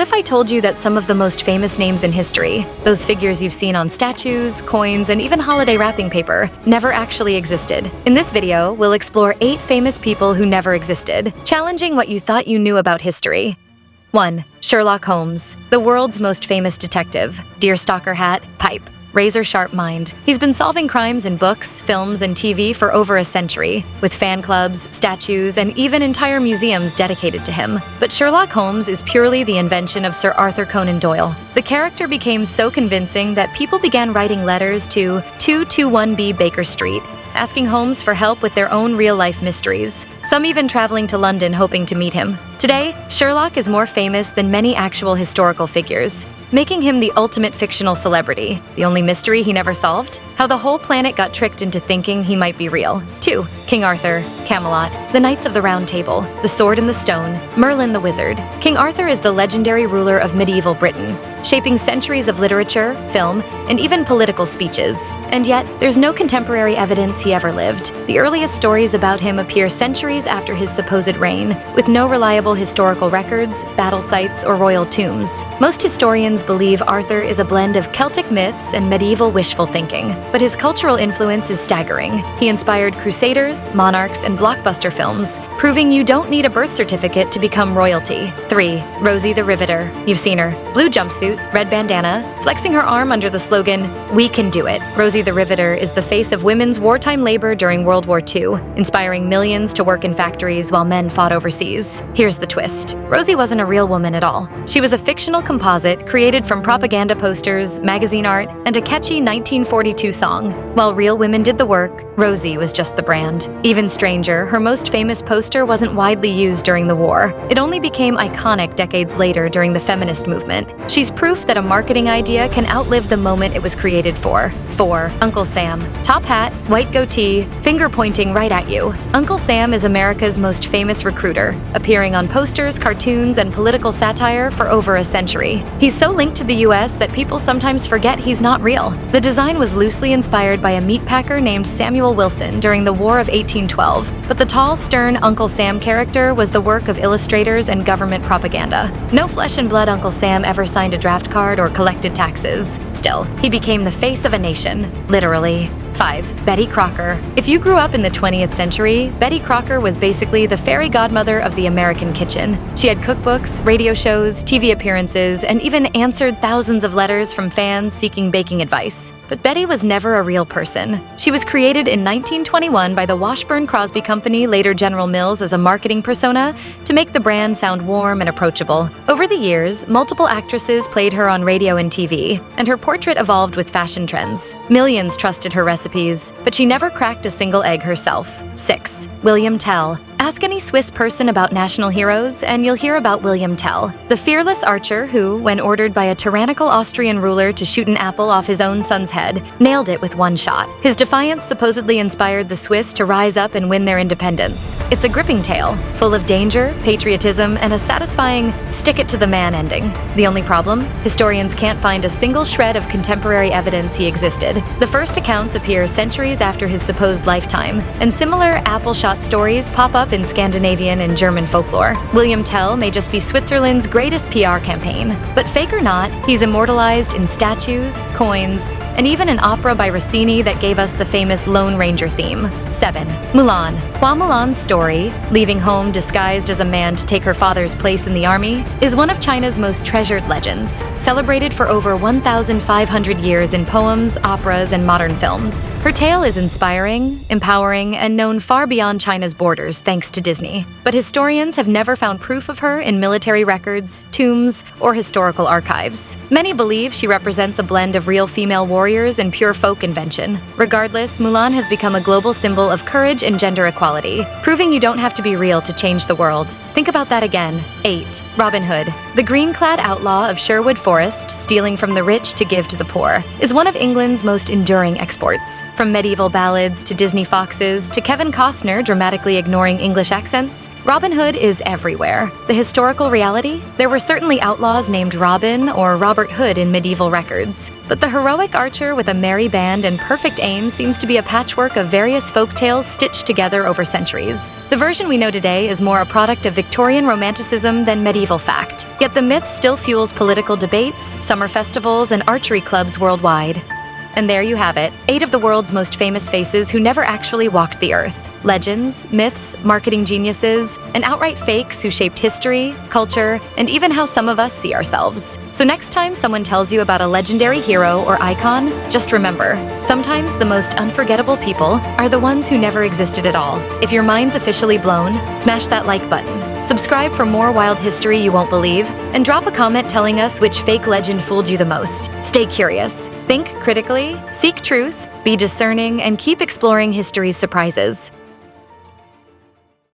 if I told you that some of the most famous names in history, those figures you've seen on statues, coins, and even holiday wrapping paper, never actually existed? In this video, we'll explore 8 famous people who never existed, challenging what you thought you knew about history. 1. Sherlock Holmes, the world's most famous detective. Deerstalker hat, pipe. Razor-sharp mind. He's been solving crimes in books, films, and TV for over a century, with fan clubs, statues, and even entire museums dedicated to him. But Sherlock Holmes is purely the invention of Sir Arthur Conan Doyle. The character became so convincing that people began writing letters to 221B Baker Street, asking Holmes for help with their own real-life mysteries, some even traveling to London hoping to meet him. Today, Sherlock is more famous than many actual historical figures, making him the ultimate fictional celebrity. The only mystery he never solved? How the whole planet got tricked into thinking he might be real. 2. King Arthur, Camelot, the Knights of the Round Table, the Sword and the Stone, Merlin the Wizard. King Arthur is the legendary ruler of medieval Britain, shaping centuries of literature, film, and even political speeches. And yet, there's no contemporary evidence he ever lived. The earliest stories about him appear centuries after his supposed reign, with no reliable historical records, battle sites, or royal tombs. Most historians believe Arthur is a blend of Celtic myths and medieval wishful thinking, but his cultural influence is staggering. He inspired crusaders, monarchs, and blockbuster films, proving you don't need a birth certificate to become royalty. 3. Rosie the Riveter. You've seen her. Blue jumpsuit, red bandana, flexing her arm under the slogan, "We can do it." Rosie the Riveter is the face of women's wartime labor during World War II, inspiring millions to work in factories while men fought overseas. Here's the twist. Rosie wasn't a real woman at all. She was a fictional composite created from propaganda posters, magazine art, and a catchy 1942 song. While real women did the work, Rosie was just the brand. Even stranger, her most famous poster wasn't widely used during the war. It only became iconic decades later during the feminist movement. She's proof that a marketing idea can outlive the moment it was created for. 4. Uncle Sam. Top hat, white goatee, finger pointing right at you. Uncle Sam is America's most famous recruiter, appearing on posters, cartoons, and political satire for over a century. He's so linked to the US that people sometimes forget he's not real. The design was loosely inspired by a meatpacker named Samuel Wilson during the War of 1812, but the tall, stern Uncle Sam character was the work of illustrators and government propaganda. No flesh and blood Uncle Sam ever signed a draft card or collected taxes. Still, he became the face of a nation, literally. 5. Betty Crocker. If you grew up in the 20th century, Betty Crocker was basically the fairy godmother of the American kitchen. She had cookbooks, radio shows, TV appearances, and even answered thousands of letters from fans seeking baking advice. But Betty was never a real person. She was created in 1921 by the Washburn Crosby Company, later General Mills, as a marketing persona to make the brand sound warm and approachable. Over the years, multiple actresses played her on radio and TV, and her portrait evolved with fashion trends. Millions trusted her recipes, but she never cracked a single egg herself. 6. William Tell. Ask any Swiss person about national heroes, and you'll hear about William Tell, the fearless archer who, when ordered by a tyrannical Austrian ruler to shoot an apple off his own son's head, nailed it with one shot. His defiance supposedly inspired the Swiss to rise up and win their independence. It's a gripping tale, full of danger, patriotism, and a satisfying stick-it-to-the-man ending. The only problem? Historians can't find a single shred of contemporary evidence he existed. The first accounts appear centuries after his supposed lifetime, and similar apple-shot stories pop up in Scandinavian and German folklore. William Tell may just be Switzerland's greatest PR campaign, but fake or not, he's immortalized in statues, coins, and even an opera by Rossini that gave us the famous Lone Ranger theme. 7. Mulan. While Mulan's story, leaving home disguised as a man to take her father's place in the army, is one of China's most treasured legends, celebrated for over 1,500 years in poems, operas, and modern films. Her tale is inspiring, empowering, and known far beyond China's borders thanks to Disney. But historians have never found proof of her in military records, tombs, or historical archives. Many believe she represents a blend of real female warriors and pure folk invention. Regardless, Mulan has become a global symbol of courage and gender equality, proving you don't have to be real to change the world. Think about that again. 8. Robin Hood. The green-clad outlaw of Sherwood Forest, stealing from the rich to give to the poor, is one of England's most enduring exports. From medieval ballads to Disney foxes to Kevin Costner dramatically ignoring English accents, Robin Hood is everywhere. The historical reality? There were certainly outlaws named Robin or Robert Hood in medieval records. But the heroic archer with a merry band and perfect aim seems to be a patchwork of various folk tales stitched together over centuries. The version we know today is more a product of Victorian romanticism than medieval fact. Yet the myth still fuels political debates, summer festivals, and archery clubs worldwide. And there you have it, 8 of the world's most famous faces who never actually walked the earth. Legends, myths, marketing geniuses, and outright fakes who shaped history, culture, and even how some of us see ourselves. So next time someone tells you about a legendary hero or icon, just remember, sometimes the most unforgettable people are the ones who never existed at all. If your mind's officially blown, smash that like button. Subscribe for more wild history you won't believe, and drop a comment telling us which fake legend fooled you the most. Stay curious, think critically, seek truth, be discerning, and keep exploring history's surprises.